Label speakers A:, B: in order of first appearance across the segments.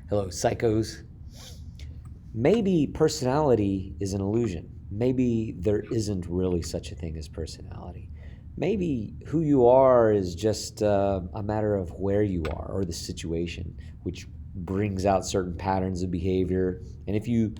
A: Hello, psychos. Maybe personality is an illusion. Maybe there isn't really such a thing as personality. Maybe who you are is just a matter of where you are or the situation, which brings out certain patterns of behavior. And if you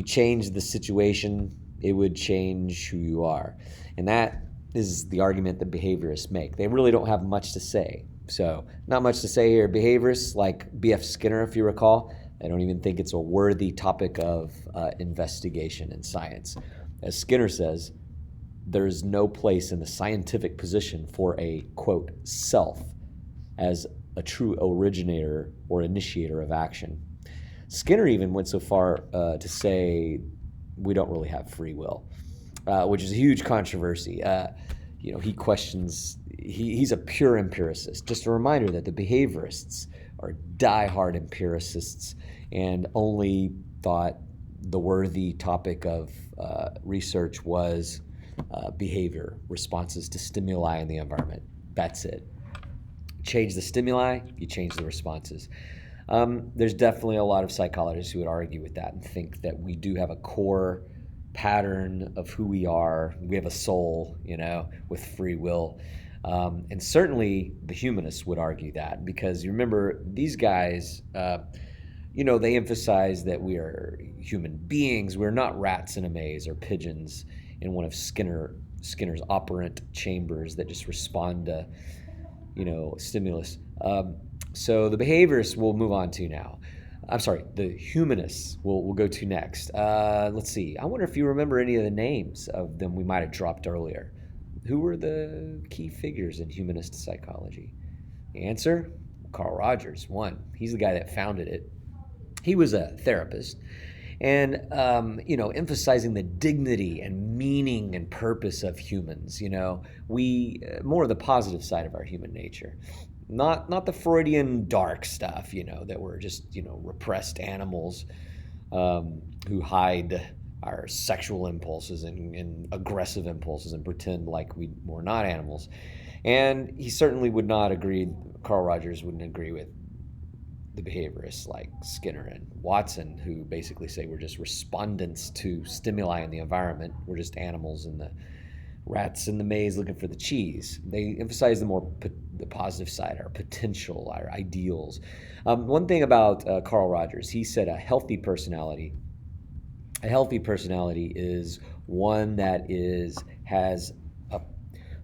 A: change the situation, it would change who you are. And that is the argument that behaviorists make. They really don't have much to say. So, not much to say here. Behaviorists, like B.F. Skinner, if you recall, I don't even think it's a worthy topic of investigation in science. As Skinner says, there is no place in the scientific position for a, quote, self as a true originator or initiator of action. Skinner even went so far to say we don't really have free will, which is a huge controversy. He questions, he's a pure empiricist. Just a reminder that the behaviorists are diehard empiricists and only thought the worthy topic of research was behavior, responses to stimuli in the environment. That's it. Change the stimuli, you change the responses. There's definitely a lot of psychologists who would argue with that and think that we do have a core pattern of who we are. We have a soul, with free will. And certainly the humanists would argue that because you remember these guys, they emphasize that we are human beings. We're not rats in a maze or pigeons in one of Skinner's operant chambers that just respond to, stimulus. So the behaviorists we'll move on to now. I'm sorry, the humanists we'll go to next. Let's see. I wonder if you remember any of the names of them we might have dropped earlier. Who were the key figures in humanist psychology? The answer? Carl Rogers, one. He's the guy that founded it. He was a therapist and, emphasizing the dignity and meaning and purpose of humans, we, more of the positive side of our human nature. Not the Freudian dark stuff, that we're just, repressed animals who hide our sexual impulses and aggressive impulses and pretend like we're not animals. And he certainly would not agree, Carl Rogers wouldn't agree with the behaviorists like Skinner and Watson, who basically say we're just respondents to stimuli in the environment. We're just animals in the rats in the maze looking for the cheese. They emphasize the positive side, our potential, our ideals. One thing about Carl Rogers, he said a healthy personality is one that has a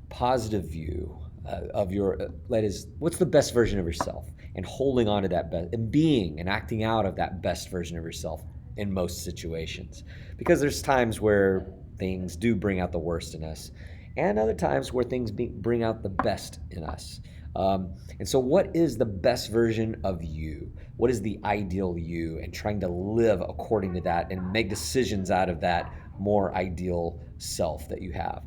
A: positive view of that is, what's the best version of yourself, and holding on to that best, and being and acting out of that best version of yourself in most situations. Because there's times where things do bring out the worst in us, and other times where things bring out the best in us. And so what is the best version of you? What is the ideal you? And trying to live according to that and make decisions out of that more ideal self that you have.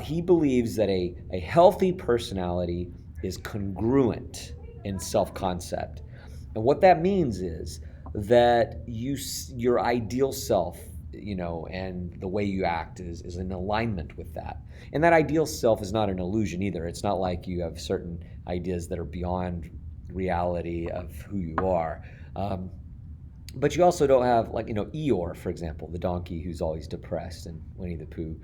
A: He believes that a healthy personality is congruent in self-concept. And what that means is that your ideal self, and the way you act is in alignment with that. And that ideal self is not an illusion either. It's not like you have certain ideas that are beyond reality of who you are. But you also don't have, Eeyore, for example, the donkey who's always depressed, and Winnie the Pooh.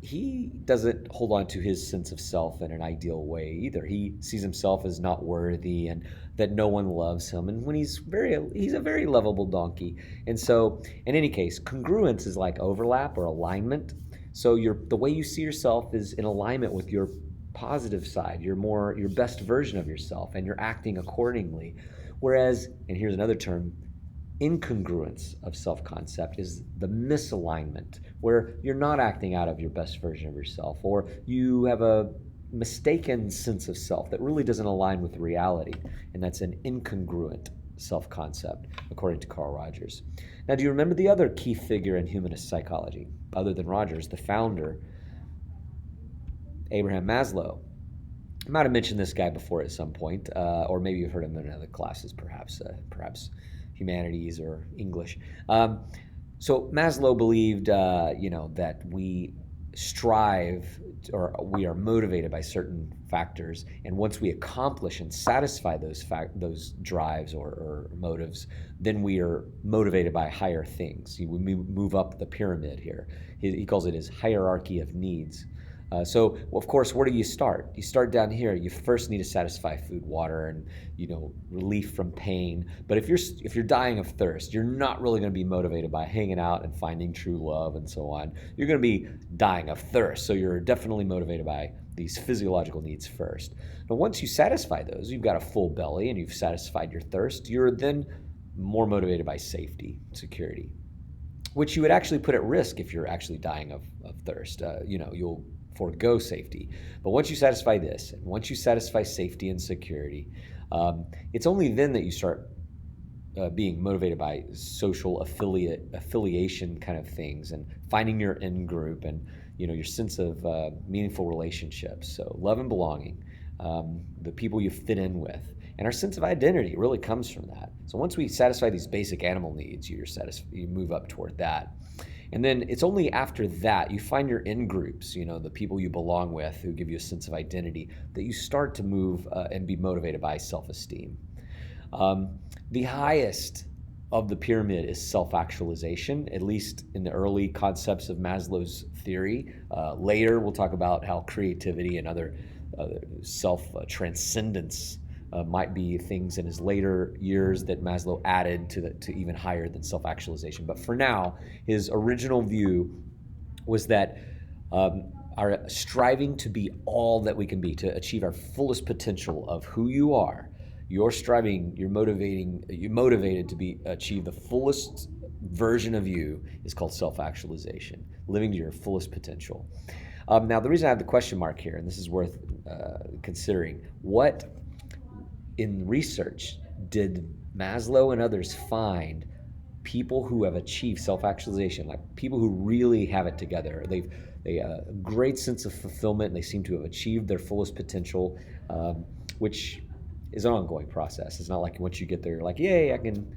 A: He doesn't hold on to his sense of self in an ideal way either. He sees himself as not worthy and that no one loves him. And when he's a very lovable donkey. And so, in any case, congruence is like overlap or alignment. So the way you see yourself is in alignment with your positive side, your best version of yourself, and you're acting accordingly. Whereas, and here's another term, incongruence of self-concept is the misalignment, where you're not acting out of your best version of yourself, or you have a mistaken sense of self that really doesn't align with reality, and that's an incongruent self-concept, according to Carl Rogers. Now, do you remember the other key figure in humanist psychology, other than Rogers, the founder, Abraham Maslow? I might have mentioned this guy before at some point, or maybe you've heard him in other classes, perhaps humanities or English. So Maslow believed, that we strive, or we are motivated by certain factors, and once we accomplish and satisfy those drives or motives, then we are motivated by higher things. We move up the pyramid here. He calls it his hierarchy of needs. So, of course, where do you start? You start down here. You first need to satisfy food, water, and relief from pain. But if you're dying of thirst, you're not really going to be motivated by hanging out and finding true love and so on. You're going to be dying of thirst. So you're definitely motivated by these physiological needs first. Now, once you satisfy those, you've got a full belly and you've satisfied your thirst. You're then more motivated by safety, security, which you would actually put at risk if you're actually dying of thirst. You'll forego safety. But once you satisfy this, and once you satisfy safety and security, it's only then that you start being motivated by social affiliation kind of things, and finding your in group, and your sense of meaningful relationships. So love and belonging, the people you fit in with, and our sense of identity really comes from that. So once we satisfy these basic animal needs, you move up toward that. And then it's only after that you find your in groups, the people you belong with who give you a sense of identity, that you start to move and be motivated by self-esteem. The highest of the pyramid is self-actualization, at least in the early concepts of Maslow's theory. Later, we'll talk about how creativity and other self-transcendence might be things in his later years that Maslow added to even higher than self-actualization. But for now, his original view was that our striving to be all that we can be, to achieve our fullest potential of who you are, you're motivated to achieve the fullest version of you, is called self-actualization, living to your fullest potential. Now, the reason I have the question mark here, and this is worth considering, what in research did Maslow and others find people who have achieved self-actualization, like people who really have it together? They a great sense of fulfillment, and they seem to have achieved their fullest potential, which is an ongoing process. It's not like once you get there, you're like, yay, I can,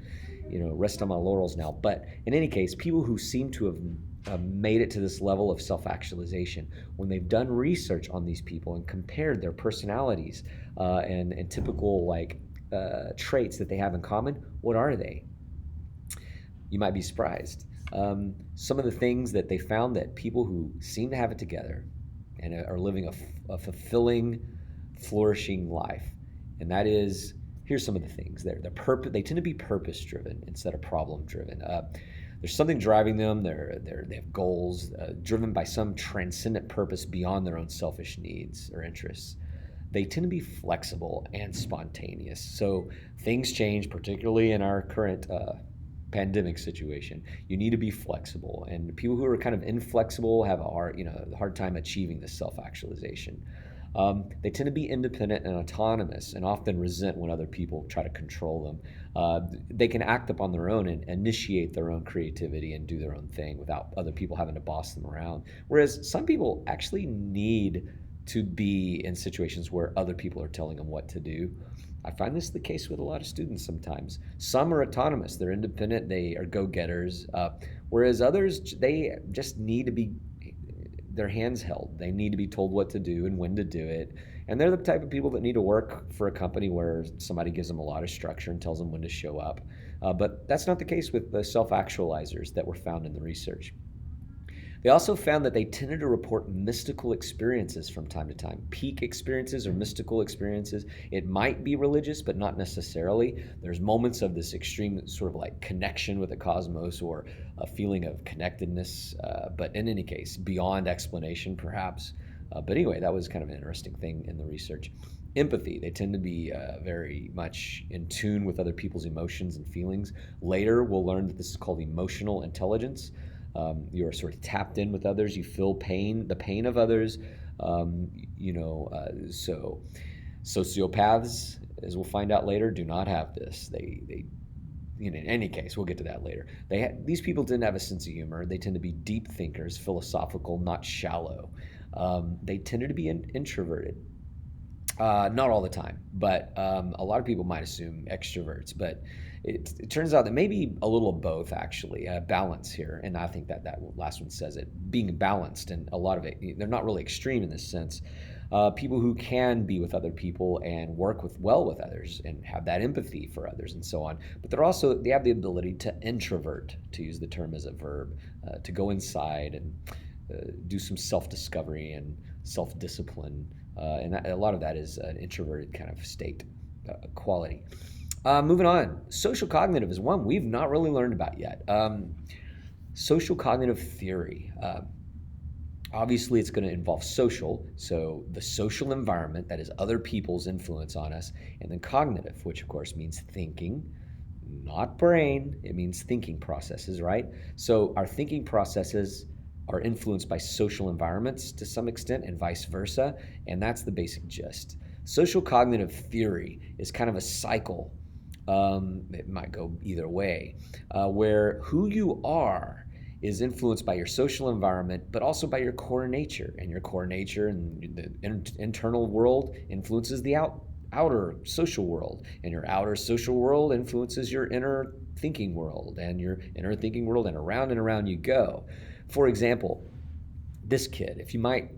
A: rest on my laurels now. But in any case, people who seem to have made it to this level of self-actualization, when they've done research on these people and compared their personalities and typical traits that they have in common, what are they? You might be surprised. Some of the things that they found, that people who seem to have it together and are living a fulfilling, flourishing life, and that is, here's some of the things. They tend to be purpose-driven instead of problem-driven. There's something driving them. They have goals driven by some transcendent purpose beyond their own selfish needs or interests. They tend to be flexible and spontaneous. So things change, particularly in our current pandemic situation. You need to be flexible, and people who are kind of inflexible have a hard time achieving this self-actualization. They tend to be independent and autonomous, and often resent when other people try to control them. They can act upon their own and initiate their own creativity and do their own thing without other people having to boss them around. Whereas some people actually need to be in situations where other people are telling them what to do. I find this the case with a lot of students sometimes. Some are autonomous, they're independent, they are go-getters, whereas others, they just need to be their hands held. They need to be told what to do and when to do it. And they're the type of people that need to work for a company where somebody gives them a lot of structure and tells them when to show up. But that's not the case with the self-actualizers that were found in the research. They also found that they tended to report mystical experiences from time to time. Peak experiences or mystical experiences. It might be religious, but not necessarily. There's moments of this extreme sort of like connection with the cosmos, or a feeling of connectedness, but in any case, beyond explanation perhaps. But anyway, that was kind of an interesting thing in the research. Empathy. They tend to be very much in tune with other people's emotions and feelings. Later, we'll learn that this is called emotional intelligence. You're sort of tapped in with others. You feel the pain of others. So sociopaths, as we'll find out later, do not have this. They in any case, we'll get to that later. These people didn't have a sense of humor. They tend to be deep thinkers, philosophical, not shallow. They tended to be introverted. Not all the time, but a lot of people might assume extroverts. But it turns out that maybe a little of both, actually, balance here. And I think that that last one says it, being balanced. And a lot of it, they're not really extreme in this sense. People who can be with other people and work well with others and have that empathy for others and so on. But they have the ability to introvert, to use the term as a verb, to go inside and do some self-discovery and self-discipline, a lot of that is an introverted kind of state quality. Moving on, social cognitive is one we've not really learned about yet. Social cognitive theory. Obviously, it's going to involve social, so the social environment, that is other people's influence on us, and then cognitive, which of course means thinking, not brain. It means thinking processes, right? So our thinking processes are influenced by social environments to some extent and vice versa, and that's the basic gist. Social cognitive theory is kind of a cycle. It might go either way, where who you are is influenced by your social environment, but also by your core nature. And your core nature and the internal world influences the outer social world. And your outer social world influences your inner thinking world. And your inner thinking world, and around you go. For example, this kid, if you might,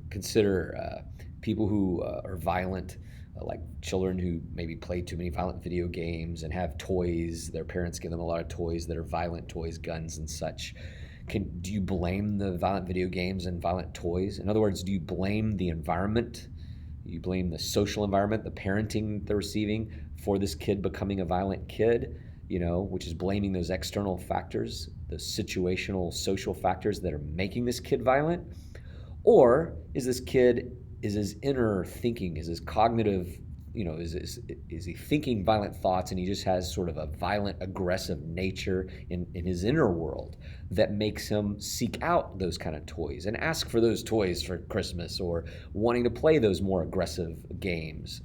A: consider people who are violent, like children who maybe play too many violent video games and have toys. Their parents give them a lot of toys that are violent toys, guns and such. Do you blame the violent video games and violent toys? In other words, do you blame the environment? You blame the social environment, the parenting they're receiving for this kid becoming a violent kid, which is blaming those external factors, the situational social factors that are making this kid violent? Or is his inner thinking, is his cognitive, is he thinking violent thoughts, and he just has sort of a violent, aggressive nature in his inner world that makes him seek out those kind of toys and ask for those toys for Christmas, or wanting to play those more aggressive games?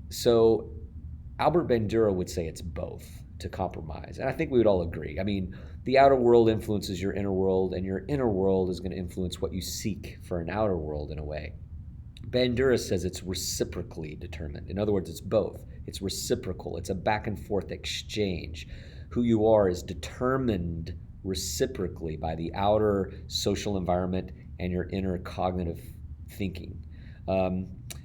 A: So Albert Bandura would say it's both, to compromise. And I think we would all agree. I mean, the outer world influences your inner world, and your inner world is going to influence what you seek for an outer world in a way. Bandura says it's reciprocally determined. In other words, it's both. It's reciprocal. It's a back and forth exchange. Who you are is determined reciprocally by the outer social environment and your inner cognitive thinking.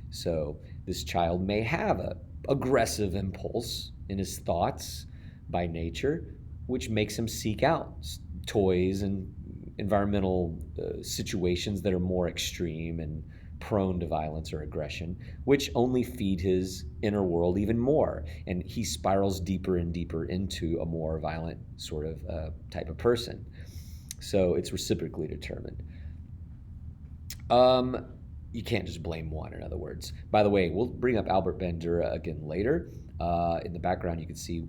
A: So this child may have a aggressive impulse in his thoughts by nature, which makes him seek out toys and environmental situations that are more extreme and prone to violence or aggression, which only feed his inner world even more. And he spirals deeper and deeper into a more violent sort of type of person. So it's reciprocally determined. You can't just blame one, in other words. By the way, we'll bring up Albert Bandura again later. In the background, you can see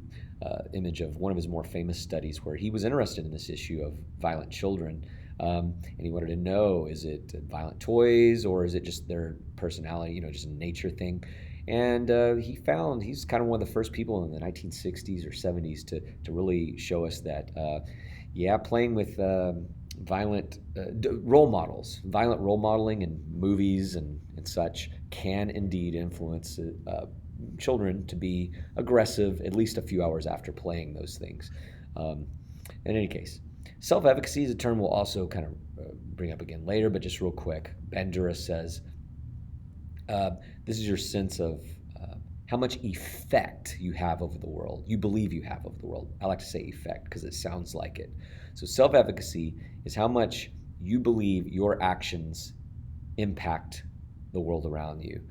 A: image of one of his more famous studies where he was interested in this issue of violent children. And he wanted to know, is it violent toys, or is it just their personality, just a nature thing? And he found he's kind of one of the first people in the 1960s or 70s to really show us that, playing with violent violent role modeling in movies and such can indeed influence children to be aggressive at least a few hours after playing those things. In any case, self-efficacy is a term we'll also kind of bring up again later, but just real quick, Bandura says, this is your sense of how much effect you have over the world, you believe you have over the world. I like to say effect because it sounds like it. So self-efficacy is how much you believe your actions impact the world around you.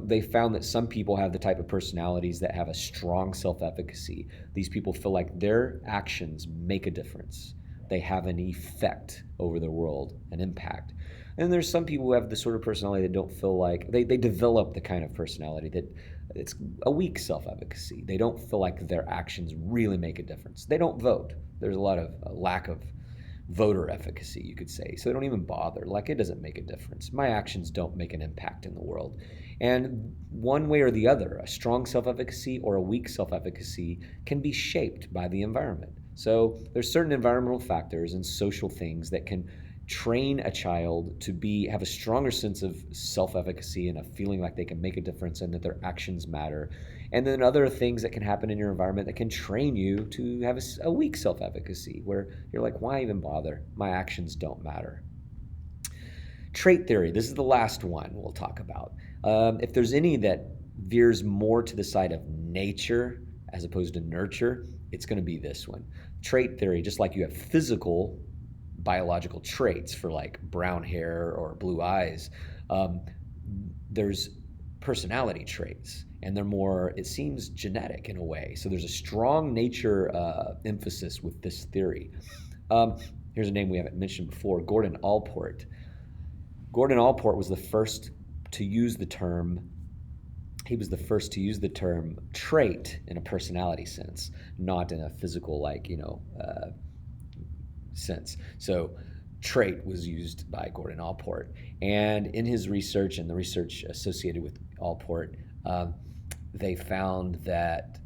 A: They found that some people have the type of personalities that have a strong self-efficacy. These people feel like their actions make a difference. They have an effect over the world, an impact. And there's some people who have the sort of personality that don't feel like, they develop the kind of personality that it's a weak self-efficacy. They don't feel like their actions really make a difference. They don't vote. There's a lot of lack of voter efficacy, you could say. So they don't even bother. Like, it doesn't make a difference. My actions don't make an impact in the world. And one way or the other, a strong self-efficacy or a weak self-efficacy can be shaped by the environment. So there's certain environmental factors and social things that can train a child to have a stronger sense of self-efficacy and a feeling like they can make a difference and that their actions matter. And then other things that can happen in your environment that can train you to have a weak self-efficacy where you're like, why even bother? My actions don't matter. Trait theory, this is the last one we'll talk about. If there's any that veers more to the side of nature as opposed to nurture, it's going to be this one. Trait theory, just like you have physical biological traits for like brown hair or blue eyes, there's personality traits, and they're more, it seems, genetic in a way. So there's a strong nature emphasis with this theory. Here's a name we haven't mentioned before, Gordon Allport. Gordon Allport was the first to use the term, he was the first to use the term trait in a personality sense, not in a physical, sense. So trait was used by Gordon Allport. And in his research and the research associated with Allport, they found that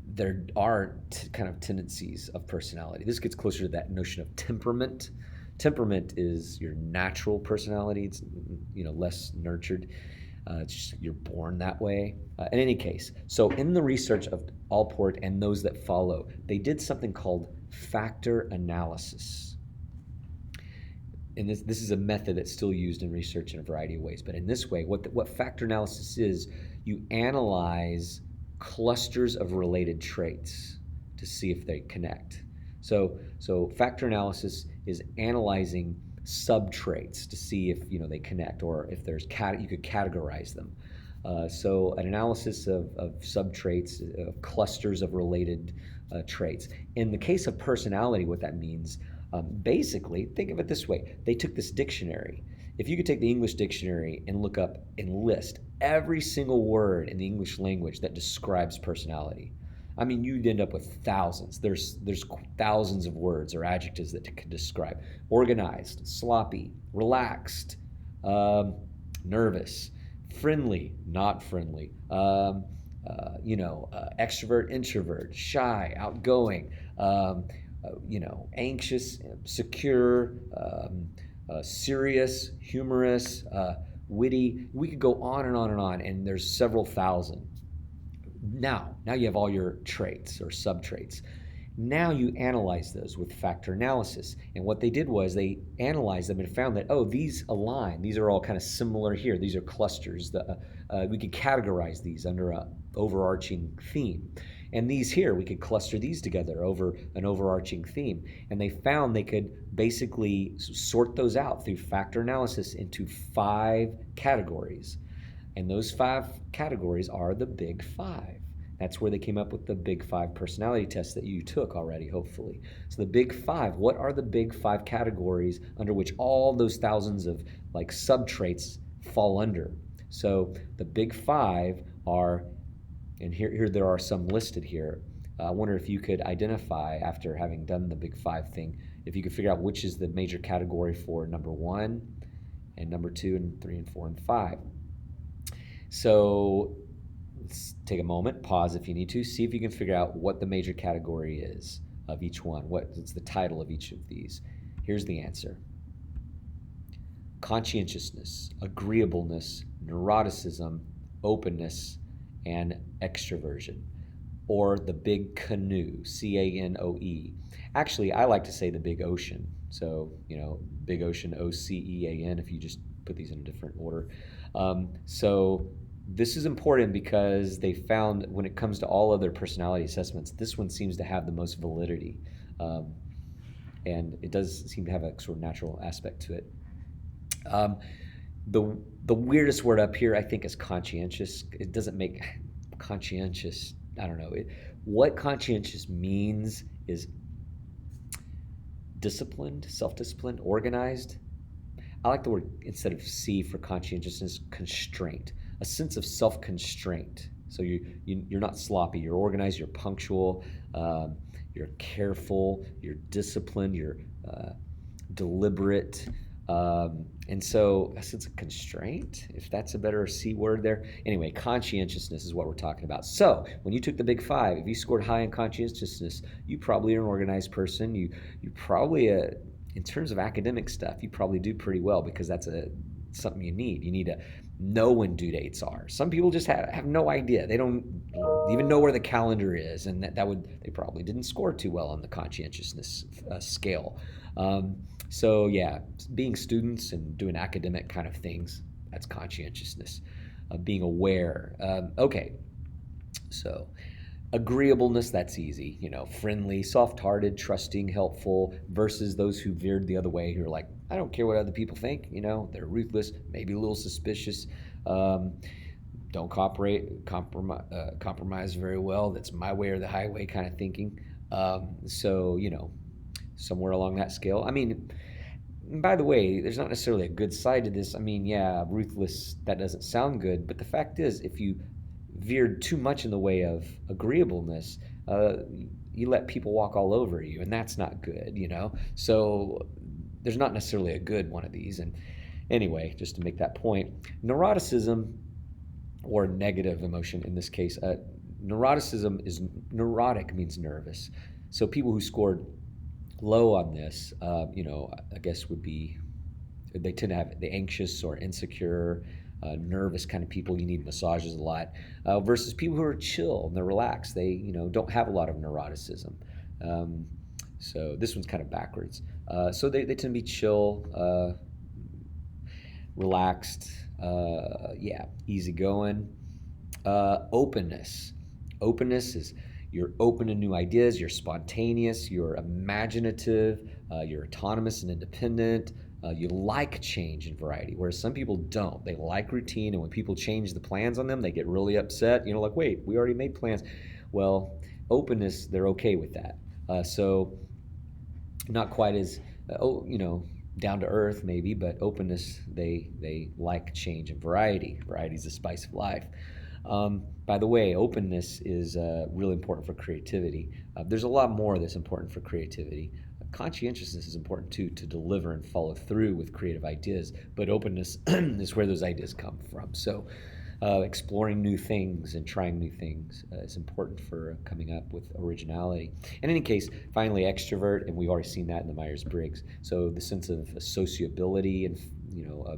A: there are kind of tendencies of personality. This gets closer to that notion of temperament. Temperament is your natural personality. It's less nurtured. It's just, you're born that way. In any case, so in the research of Allport and those that follow, they did something called factor analysis. And this is a method that's still used in research in a variety of ways. But in this way, what factor analysis is, you analyze clusters of related traits to see if they connect. So factor analysis is analyzing subtraits to see if they connect, or if there's you could categorize them. So an analysis of subtraits, of clusters of related traits. In the case of personality, what that means, basically, think of it this way. They took this dictionary. If you could take the English dictionary and look up and list every single word in the English language that describes personality, I mean, you'd end up with thousands. There's thousands of words or adjectives that can describe organized, sloppy, relaxed, nervous, friendly, not friendly, extrovert, introvert, shy, outgoing, anxious, secure, serious, humorous, witty. We could go on and on and on, and there's several thousand. Now you have all your traits or subtraits. Now you analyze those with factor analysis. And what they did was they analyzed them and found that, these align. These are all kind of similar here. These are clusters. We could categorize these under an overarching theme. And these here, we could cluster these together over an overarching theme. And they found they could basically sort those out through factor analysis into 5 categories. And those 5 categories are the Big 5. That's where they came up with the Big 5 personality test that you took already, hopefully. So the Big 5, what are the Big 5 categories under which all those thousands of subtraits fall under? So the Big 5 are, and here there are some listed here. I wonder if you could identify, after having done the Big 5 thing, if you could figure out which is the major category for number 1 and number 2 and 3 and 4 and 5. So let's take a moment, pause if you need to, see if you can figure out what the major category is of each one. What's the title of each of these? Here's the answer. Conscientiousness, agreeableness, neuroticism, openness, and extroversion, or the big canoe, C-A-N-O-E. Actually, I like to say the big ocean. So, big ocean, O-C-E-A-N, if you just put these in a different order. So this is important because they found when it comes to all other personality assessments, this one seems to have the most validity. And it does seem to have a sort of natural aspect to it. The weirdest word up here, I think, is conscientious. It doesn't make conscientious, I don't know. What conscientious means is disciplined, self-disciplined, organized. I like the word, instead of C for conscientiousness, constraint, a sense of self-constraint. So you're not sloppy, you're organized, you're punctual, you're careful, you're disciplined, you're deliberate. And so a sense of constraint, if that's a better C word there. Anyway, conscientiousness is what we're talking about. So when you took the Big 5, if you scored high in conscientiousness, you probably are an organized person. You probably in terms of academic stuff, you probably do pretty well because that's something you need. You need to know when due dates are. Some people just have no idea. They don't even know where the calendar is, and they probably didn't score too well on the conscientiousness scale. So yeah, being students and doing academic kind of things, that's conscientiousness. Being aware. Okay, so agreeableness, that's easy. Friendly, soft-hearted, trusting, helpful, versus those who veered the other way, who are like, I don't care what other people think. They're ruthless, maybe a little suspicious, don't compromise very well. That's my way or the highway kind of thinking. So somewhere along that scale. I mean, by the way, there's not necessarily a good side to this. I mean, yeah, ruthless, that doesn't sound good, but the fact is, if you veered too much in the way of agreeableness, you let people walk all over you, and that's not good. So there's not necessarily a good one of these. And anyway, just to make that point, neuroticism, or negative emotion in this case, neurotic means nervous. So people who scored low on this, I guess they tend to have the anxious or insecure, nervous kind of people. You need massages a lot, versus people who are chill and they're relaxed. They don't have a lot of neuroticism. So this one's kind of backwards. So they tend to be chill, relaxed, easygoing. Openness. Openness is you're open to new ideas, you're spontaneous, you're imaginative, you're autonomous and independent. You like change and variety, whereas some people don't. They like routine, and when people change the plans on them, they get really upset. Like, wait, we already made plans. Well, openness, they're okay with that. So not quite as, down to earth maybe, but openness, they like change and variety. Variety is the spice of life. By the way, openness is really important for creativity. There's a lot more that's important for creativity. Conscientiousness is important too, to deliver and follow through with creative ideas, but openness is where those ideas come from. So exploring new things and trying new things is important for coming up with originality. In any case, finally, extrovert, and we've already seen that in the Myers-Briggs. So the sense of sociability and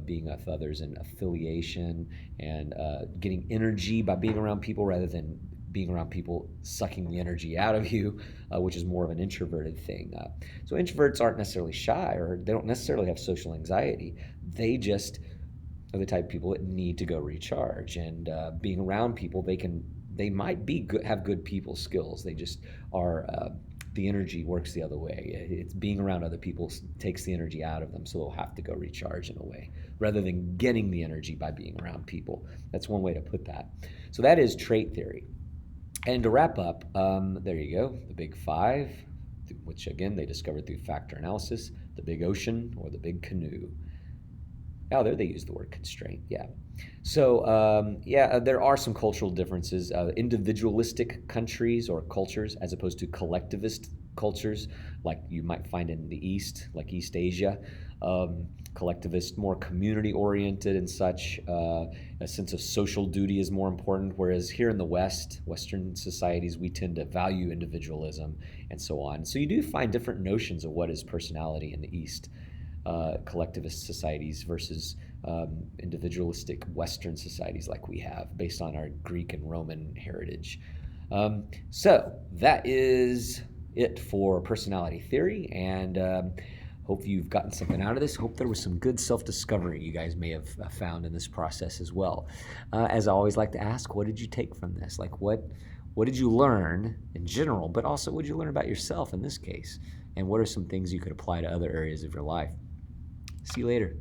A: being with others and affiliation and getting energy by being around people rather than being around people sucking the energy out of you, which is more of an introverted thing. So introverts aren't necessarily shy, or they don't necessarily have social anxiety. They just are the type of people that need to go recharge. And being around people, they might be good, have good people skills. They just are. The energy works the other way. It's being around other people takes the energy out of them, so they'll have to go recharge in a way, rather than getting the energy by being around people. That's one way to put that. So that is trait theory. And to wrap up, there you go, the big five, which again they discovered through factor analysis, the big ocean or the big canoe. Oh, there they use the word constraint, yeah. So, there are some cultural differences. Individualistic countries or cultures as opposed to collectivist cultures, like you might find in the East, like East Asia. Collectivist, more community-oriented and such. A sense of social duty is more important, whereas here in the West, Western societies, we tend to value individualism and so on. So you do find different notions of what is personality in the East. Collectivist societies versus individualistic Western societies like we have, based on our Greek and Roman heritage. So that is it for personality theory, and hope you've gotten something out of this. Hope there was some good self-discovery you guys may have found in this process as well. As I always like to ask, what did you take from this? Like, what did you learn in general, but also what did you learn about yourself in this case? And what are some things you could apply to other areas of your life? See you later.